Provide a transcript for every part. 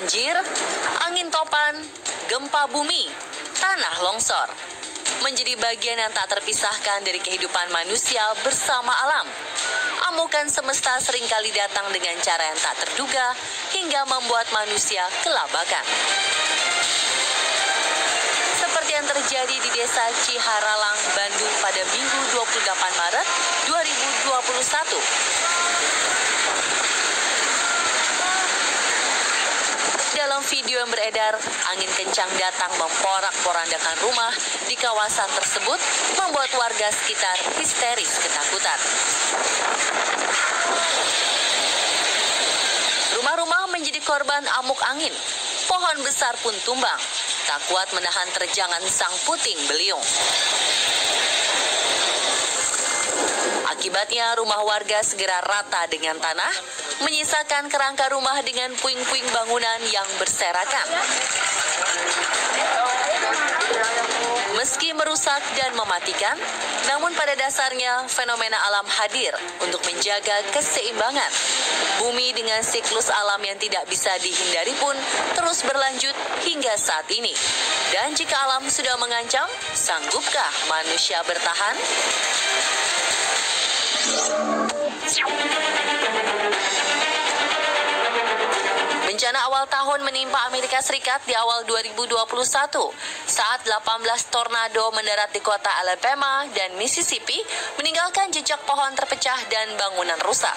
banjir, angin topan, gempa bumi, tanah longsor menjadi bagian yang tak terpisahkan dari kehidupan manusia bersama alam. Amukan semesta seringkali datang dengan cara yang tak terduga hingga membuat manusia kelabakan. Seperti yang terjadi di Desa Ciharalang, Bandung pada Minggu 28 Maret 2021. Dalam video yang beredar, angin kencang datang memporak-porandakan rumah di kawasan tersebut, membuat warga sekitar histeris ketakutan. Rumah-rumah menjadi korban amuk angin, pohon besar pun tumbang, tak kuat menahan terjangan sang puting beliung. Akibatnya rumah warga segera rata dengan tanah, menyisakan kerangka rumah dengan puing-puing bangunan yang berserakan. Meski merusak dan mematikan, namun pada dasarnya fenomena alam hadir untuk menjaga keseimbangan. Bumi dengan siklus alam yang tidak bisa dihindari pun terus berlanjut hingga saat ini. Dan jika alam sudah mengancam, sanggupkah manusia bertahan? Bencana awal tahun menimpa Amerika Serikat di awal 2021 saat 18 tornado mendarat di kota Alabama dan Mississippi, meninggalkan jejak pohon terpecah dan bangunan rusak.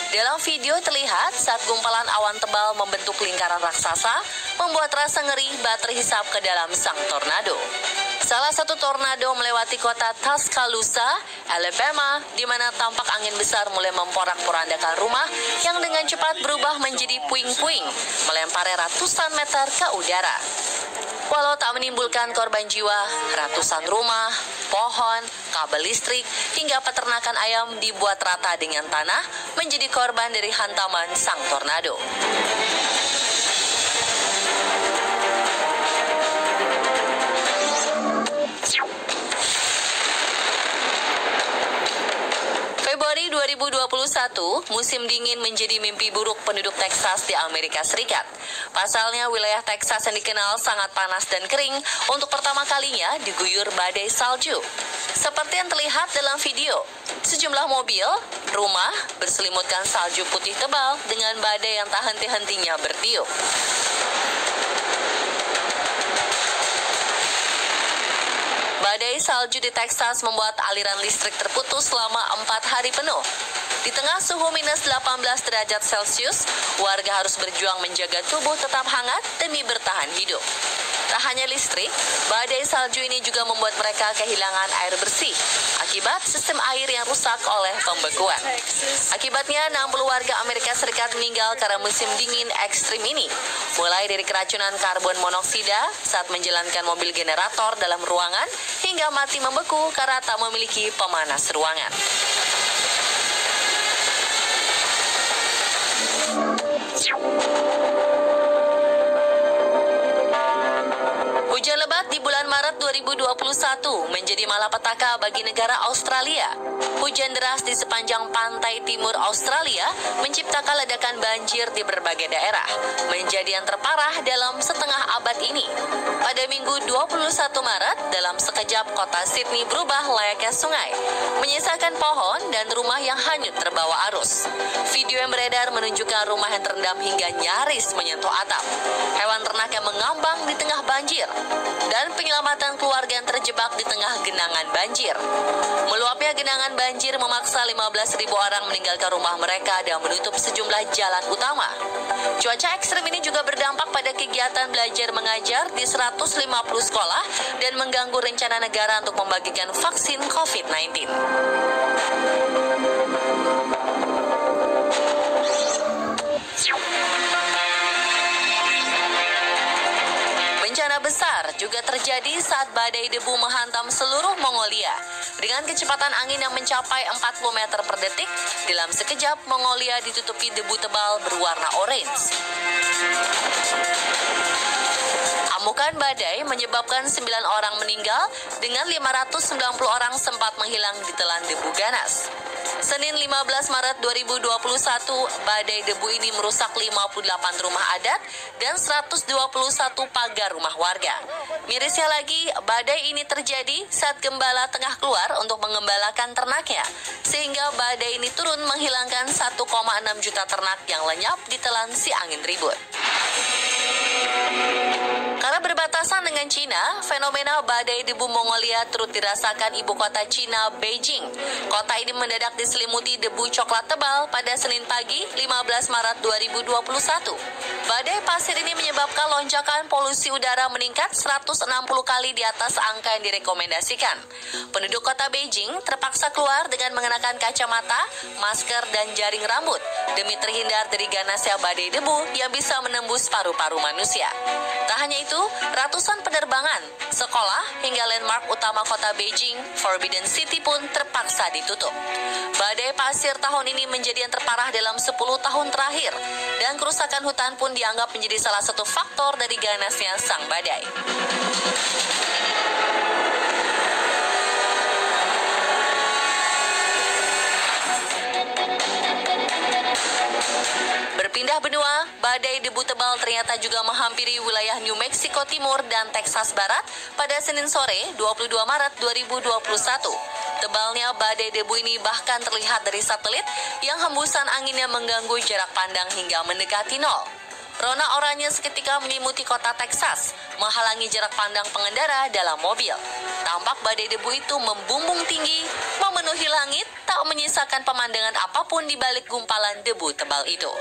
Dalam video terlihat saat gumpalan awan tebal membentuk lingkaran raksasa, membuat rasa ngeri bak terhisap ke dalam sang tornado. Salah satu tornado melewati kota Tuscaloosa, Alabama, di mana tampak angin besar mulai memporak-porandakan rumah yang dengan cepat berubah menjadi puing-puing, melempari ratusan meter ke udara. Walau tak menimbulkan korban jiwa, ratusan rumah, pohon, kabel listrik, hingga peternakan ayam dibuat rata dengan tanah menjadi korban dari hantaman sang tornado. Februari 2021, musim dingin menjadi mimpi buruk penduduk Texas di Amerika Serikat. Pasalnya, wilayah Texas yang dikenal sangat panas dan kering untuk pertama kalinya diguyur badai salju. Seperti yang terlihat dalam video, sejumlah mobil, rumah berselimutkan salju putih tebal dengan badai yang tak henti-hentinya bertiup. Badai salju di Texas membuat aliran listrik terputus selama 4 hari penuh. Di tengah suhu minus 18 derajat Celcius, warga harus berjuang menjaga tubuh tetap hangat demi bertahan hidup. Tak hanya listrik, badai salju ini juga membuat mereka kehilangan air bersih akibat sistem air yang rusak oleh pembekuan. Akibatnya 60 warga Amerika Serikat meninggal karena musim dingin ekstrim ini, mulai dari keracunan karbon monoksida saat menjalankan mobil generator dalam ruangan hingga mati membeku karena tak memiliki pemanas ruangan. Hujan lebat di bulan Maret 2021 menjadi malapetaka bagi negara Australia. Hujan deras di sepanjang pantai timur Australia menciptakan ledakan banjir di berbagai daerah, menjadi yang terparah dalam setengah abad ini. Pada Minggu 21 Maret, dalam sekejap kota Sydney berubah layaknya sungai, menyisakan pohon dan rumah yang hanyut terbawa arus. Video yang beredar menunjukkan rumah yang terendam hingga nyaris menyentuh atap, hewan ternak yang mengambang di tengah banjir, dan penyelamatan keluarga yang terjebak di tengah genangan banjir. Meluapnya genangan banjir memaksa 15.000 orang meninggalkan rumah mereka dan menutup sejumlah jalan utama. Cuaca ekstrem ini juga berdampak pada kegiatan belajar mengajar di 150 sekolah dan mengganggu rencana negara untuk membagikan vaksin COVID-19. Bencana besar juga terjadi saat badai debu menghantam seluruh Mongolia. Dengan kecepatan angin yang mencapai 40 meter per detik, dalam sekejap Mongolia ditutupi debu tebal berwarna orange. Amukan badai menyebabkan 9 orang meninggal dengan 590 orang sempat menghilang ditelan debu ganas. Senin 15 Maret 2021, badai debu ini merusak 58 rumah adat dan 121 pagar rumah warga. Mirisnya lagi, badai ini terjadi saat gembala tengah keluar untuk mengembalakan ternaknya, sehingga badai ini turun menghilangkan 1,6 juta ternak yang lenyap ditelan si angin ribut. Karena berbatasan dengan Cina, fenomena badai debu Mongolia turut dirasakan ibu kota Cina, Beijing. Kota ini mendadak diselimuti debu coklat tebal pada Senin pagi, 15 Maret 2021. Badai pasir ini menyebabkan lonjakan polusi udara meningkat 160 kali di atas angka yang direkomendasikan. Penduduk kota Beijing terpaksa keluar dengan mengenakan kacamata, masker, dan jaring rambut demi terhindar dari ganasnya badai debu yang bisa menembus paru-paru manusia. Tak hanya itu, ratusan penerbangan, sekolah, hingga landmark utama kota Beijing, Forbidden City pun terpaksa ditutup. Badai pasir tahun ini menjadi yang terparah dalam 10 tahun terakhir, dan kerusakan hutan pun dianggap menjadi salah satu faktor dari ganasnya sang badai. Berpindah benua, badai debu tebal ternyata juga menghampiri wilayah New Mexico Timur dan Texas Barat pada Senin sore 22 Maret 2021. Tebalnya badai debu ini bahkan terlihat dari satelit yang hembusan anginnya mengganggu jarak pandang hingga mendekati nol. Rona oranye seketika menyelimuti kota Texas, menghalangi jarak pandang pengendara dalam mobil. Tampak badai debu itu membumbung tinggi, memenuhi langit, tak menyisakan pemandangan apapun di balik gumpalan debu tebal itu.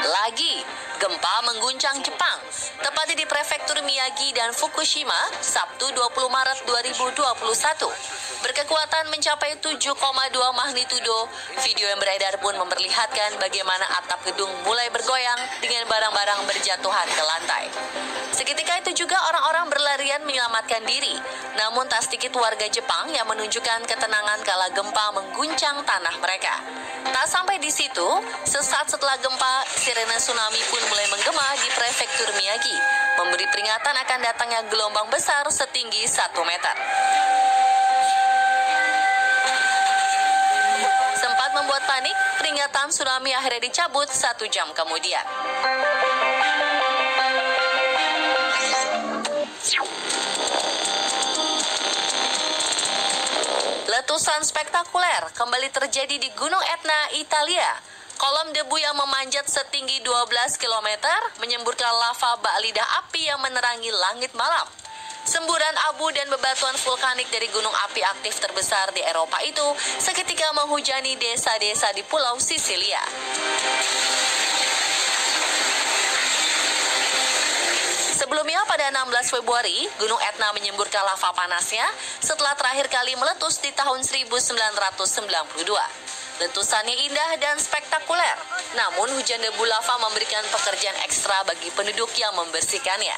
Lagi, gempa mengguncang Jepang, tepatnya di prefektur Miyagi dan Fukushima, Sabtu 20 Maret 2021. Berkekuatan mencapai 7,2 magnitudo, video yang beredar pun memperlihatkan bagaimana atap gedung mulai bergoyang dengan barang-barang berjatuhan ke lantai. Seketika itu juga orang-orang berlarian menyelamatkan diri, namun tak sedikit warga Jepang yang menunjukkan ketenangan kala gempa mengguncang tanah mereka. Tak sampai di situ, sesaat setelah gempa, sirene tsunami pun mulai menggema di prefektur Miyagi, memberi peringatan akan datangnya gelombang besar setinggi 1 meter. Sempat membuat panik, peringatan tsunami akhirnya dicabut 1 jam kemudian. Letusan spektakuler kembali terjadi di Gunung Etna, Italia. Kolom debu yang memanjat setinggi 12 km menyemburkan lava bak lidah api yang menerangi langit malam. Semburan abu dan bebatuan vulkanik dari gunung api aktif terbesar di Eropa itu seketika menghujani desa-desa di Pulau Sisilia. Sebelumnya pada 16 Februari, Gunung Etna menyemburkan lava panasnya setelah terakhir kali meletus di tahun 1992. Letusannya indah dan spektakuler, namun hujan debu lava memberikan pekerjaan ekstra bagi penduduk yang membersihkannya.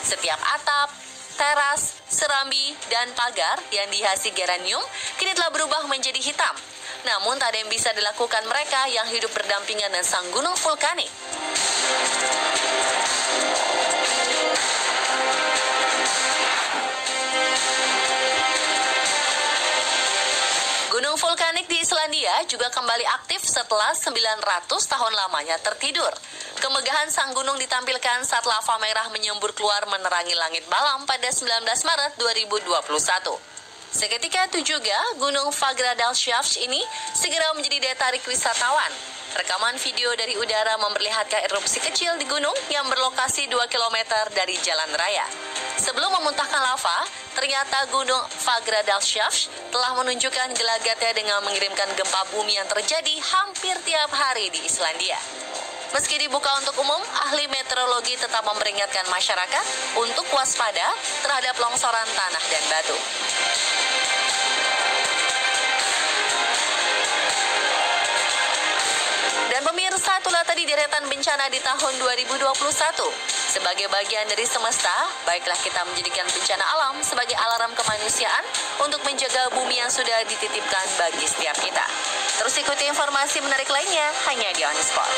Setiap atap, teras, serambi, dan pagar yang dihiasi geranium kini telah berubah menjadi hitam. Namun tak ada yang bisa dilakukan mereka yang hidup berdampingan dengan sang gunung vulkanik. Gunung vulkanik di Islandia juga kembali aktif setelah 900 tahun lamanya tertidur. Kemegahan sang gunung ditampilkan saat lava merah menyembur keluar menerangi langit malam pada 19 Maret 2021. Seketika itu juga Gunung Fagradalsfjall ini segera menjadi daya tarik wisatawan. Rekaman video dari udara memperlihatkan erupsi kecil di gunung yang berlokasi 2 km dari jalan raya. Sebelum memuntahkan lava, ternyata Gunung Fagradalsfjall telah menunjukkan gelagatnya dengan mengirimkan gempa bumi yang terjadi hampir tiap hari di Islandia. Meski dibuka untuk umum, ahli meteorologi tetap memperingatkan masyarakat untuk waspada terhadap longsoran tanah dan batu. Dan pemirsa, itulah tadi deretan bencana di tahun 2021. Sebagai bagian dari semesta, baiklah kita menjadikan bencana alam sebagai alarm kemanusiaan untuk menjaga bumi yang sudah dititipkan bagi setiap kita. Terus ikuti informasi menarik lainnya hanya di On The Spot.